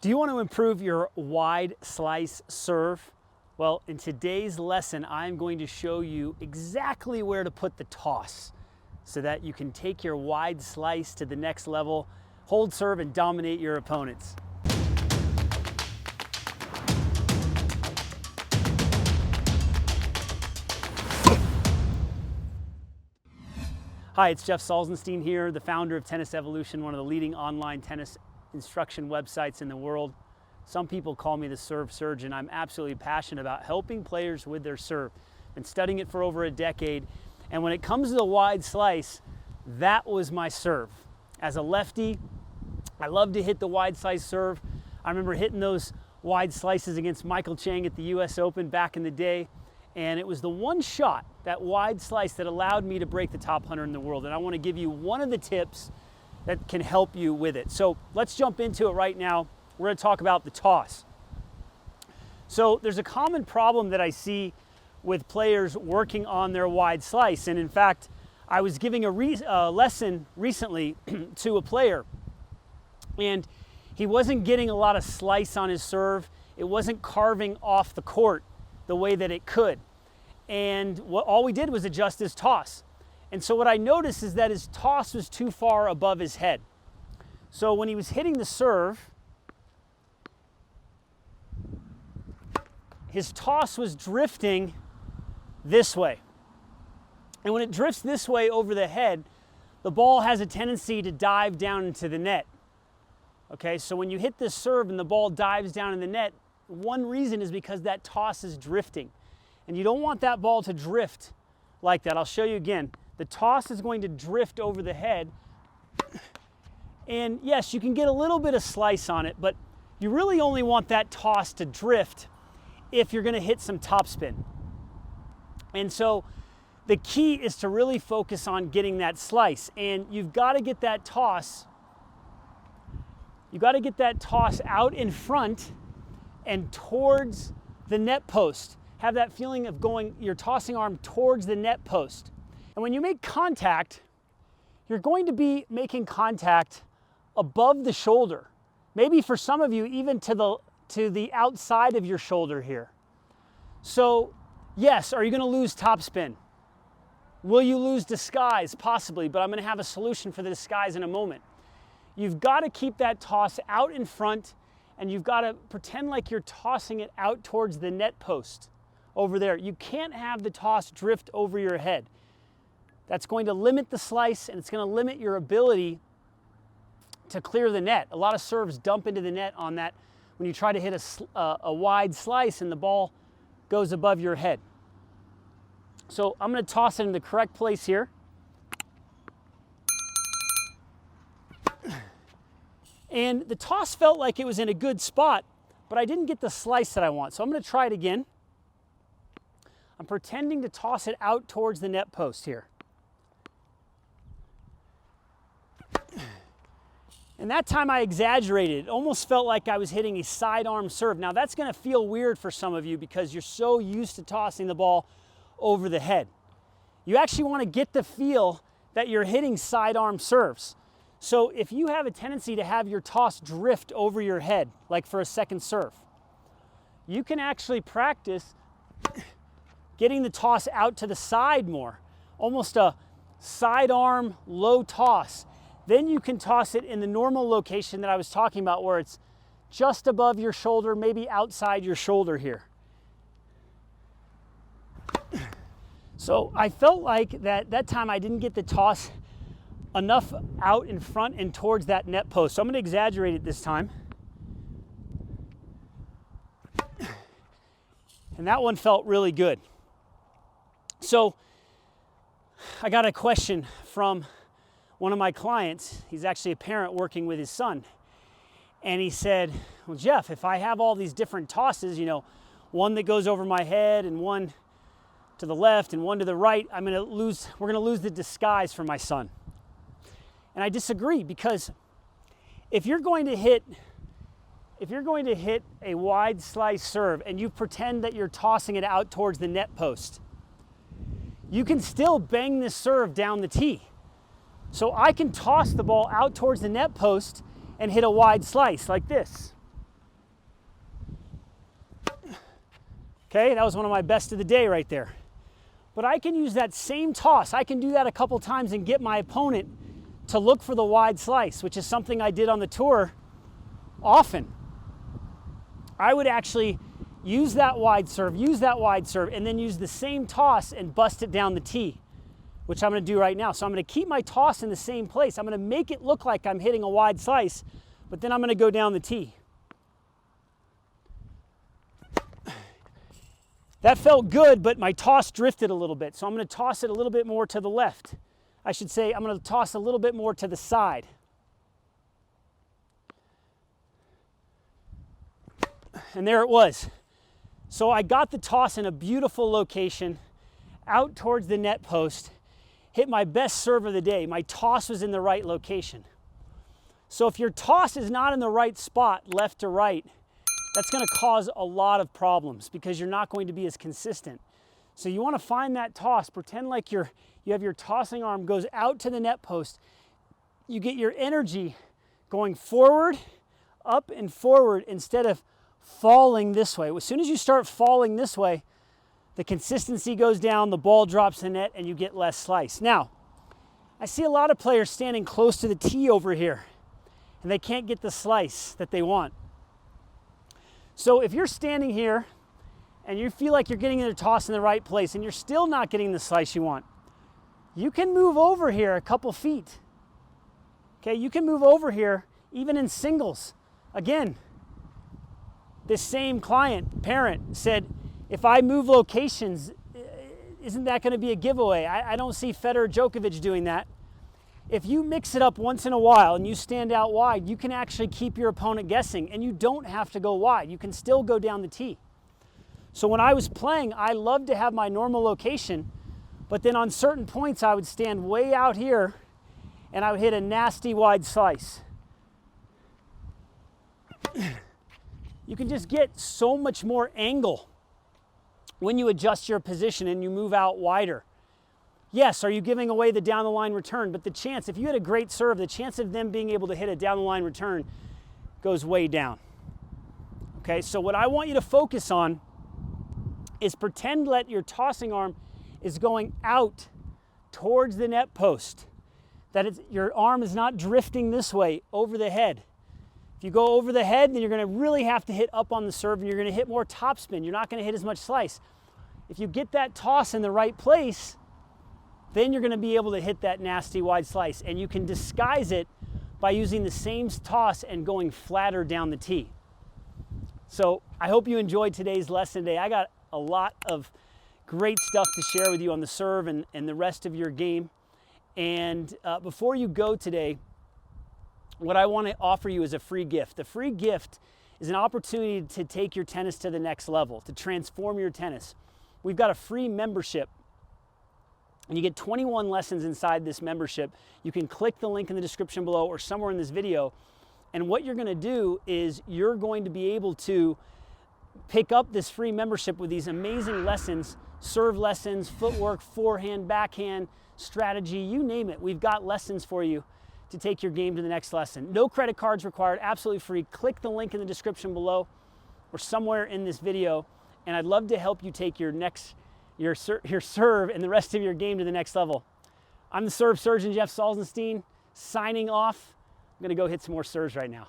Do you want to improve your wide slice serve? Well, in today's lesson, I'm going to show you exactly where to put the toss so that you can take your wide slice to the next level, hold serve, and dominate your opponents. Hi, it's Jeff Salzenstein here, the founder of Tennis Evolution, one of the leading online tennis instruction websites in the world. Some people call me the serve surgeon. I'm absolutely passionate about helping players with their serve. Been studying it for over a decade, and when it comes to the wide slice, that was my serve. As a lefty, I love to hit the wide slice serve. I remember hitting those wide slices against Michael Chang at the US Open back in the day, and it was the one shot, that wide slice, that allowed me to break the top 100 in the world. And I want to give you one of the tips that can help you with it. So let's jump into it right now. We're going to talk about the toss. So there's a common problem that I see with players working on their wide slice. And in fact, I was giving a lesson recently to a player, and he wasn't getting a lot of slice on his serve. It wasn't carving off the court the way that it could. And all we did was adjust his toss. And so what I noticed is that his toss was too far above his head. So when he was hitting the serve, his toss was drifting this way. And when it drifts this way over the head, the ball has a tendency to dive down into the net. Okay, so when you hit this serve and the ball dives down in the net, one reason is because that toss is drifting. And you don't want that ball to drift like that. I'll show you again. The toss is going to drift over the head. And yes, you can get a little bit of slice on it, but you really only want that toss to drift if you're going to hit some topspin. And so the key is to really focus on getting that slice. And you've got to get that toss. You've got to get that toss out in front and towards the net post. Have that feeling of your tossing arm towards the net post. And when you make contact, you're going to be making contact above the shoulder. Maybe for some of you, even to the outside of your shoulder here. So yes, are you going to lose topspin? Will you lose disguise? Possibly, but I'm going to have a solution for the disguise in a moment. You've got to keep that toss out in front, and you've got to pretend like you're tossing it out towards the net post over there. You can't have the toss drift over your head. That's going to limit the slice, and it's going to limit your ability to clear the net. A lot of serves dump into the net on that when you try to hit a wide slice and the ball goes above your head. So I'm going to toss it in the correct place here. And the toss felt like it was in a good spot, but I didn't get the slice that I want. So I'm going to try it again. I'm pretending to toss it out towards the net post here. And that time I exaggerated. It almost felt like I was hitting a sidearm serve. Now that's going to feel weird for some of you because you're so used to tossing the ball over the head. You actually want to get the feel that you're hitting sidearm serves. So if you have a tendency to have your toss drift over your head, like for a second serve, you can actually practice getting the toss out to the side more, almost a sidearm low toss. Then you can toss it in the normal location that I was talking about, where it's just above your shoulder, maybe outside your shoulder here. So I felt like that time I didn't get the toss enough out in front and towards that net post. So I'm going to exaggerate it this time. And that one felt really good. So I got a question from one of my clients. He's actually a parent working with his son. And he said, well, Jeff, if I have all these different tosses, one that goes over my head and one to the left and one to the right, we're going to lose the disguise for my son. And I disagree, because if you're going to hit a wide slice serve and you pretend that you're tossing it out towards the net post, you can still bang this serve down the tee. So I can toss the ball out towards the net post and hit a wide slice like this. Okay, that was one of my best of the day right there. But I can use that same toss. I can do that a couple times and get my opponent to look for the wide slice, which is something I did on the tour often. I would actually use that wide serve, and then use the same toss and bust it down the tee, which I'm going to do right now. So I'm going to keep my toss in the same place. I'm going to make it look like I'm hitting a wide slice, but then I'm going to go down the tee. That felt good, but my toss drifted a little bit. So I'm going to toss it a little bit more to the left. I should say I'm going to toss a little bit more to the side. And there it was. So I got the toss in a beautiful location, out towards the net post, hit my best serve of the day. My toss was in the right location. So if your toss is not in the right spot, left to right, that's going to cause a lot of problems because you're not going to be as consistent. So you want to find that toss, pretend like you have your tossing arm goes out to the net post. You get your energy going forward, up and forward instead of falling this way. As soon as you start falling this way, the consistency goes down, the ball drops the net, and you get less slice. Now, I see a lot of players standing close to the tee over here, and they can't get the slice that they want. So if you're standing here and you feel like you're getting the toss in the right place and you're still not getting the slice you want, you can move over here a couple feet. Okay, you can move over here even in singles. Again, this same parent said, if I move locations, isn't that going to be a giveaway? I don't see Federer Djokovic doing that. If you mix it up once in a while and you stand out wide, you can actually keep your opponent guessing, and you don't have to go wide. You can still go down the tee. So when I was playing, I loved to have my normal location, but then on certain points I would stand way out here and I would hit a nasty wide slice. You can just get so much more angle when you adjust your position and you move out wider. Yes, are you giving away the down the line return? But the chance, if you had a great serve, the chance of them being able to hit a down the line return goes way down. Okay, so what I want you to focus on is pretend that your tossing arm is going out towards the net post, that your arm is not drifting this way over the head. If you go over the head, then you're going to really have to hit up on the serve and you're going to hit more topspin. You're not going to hit as much slice. If you get that toss in the right place, then you're going to be able to hit that nasty wide slice, and you can disguise it by using the same toss and going flatter down the tee. So I hope you enjoyed today's lesson today. I got a lot of great stuff to share with you on the serve and the rest of your game. And before you go today, what I want to offer you is a free gift. The free gift is an opportunity to take your tennis to the next level, to transform your tennis. We've got a free membership, and you get 21 lessons inside this membership. You can click the link in the description below or somewhere in this video, and what you're going to do is you're going to be able to pick up this free membership with these amazing lessons, serve lessons, footwork, forehand, backhand, strategy, you name it. We've got lessons for you to take your game to the next lesson. No credit cards required, absolutely free. Click the link in the description below or somewhere in this video, and I'd love to help you take your serve and the rest of your game to the next level. I'm the serve surgeon, Jeff Salzenstein, signing off. I'm going to go hit some more serves right now.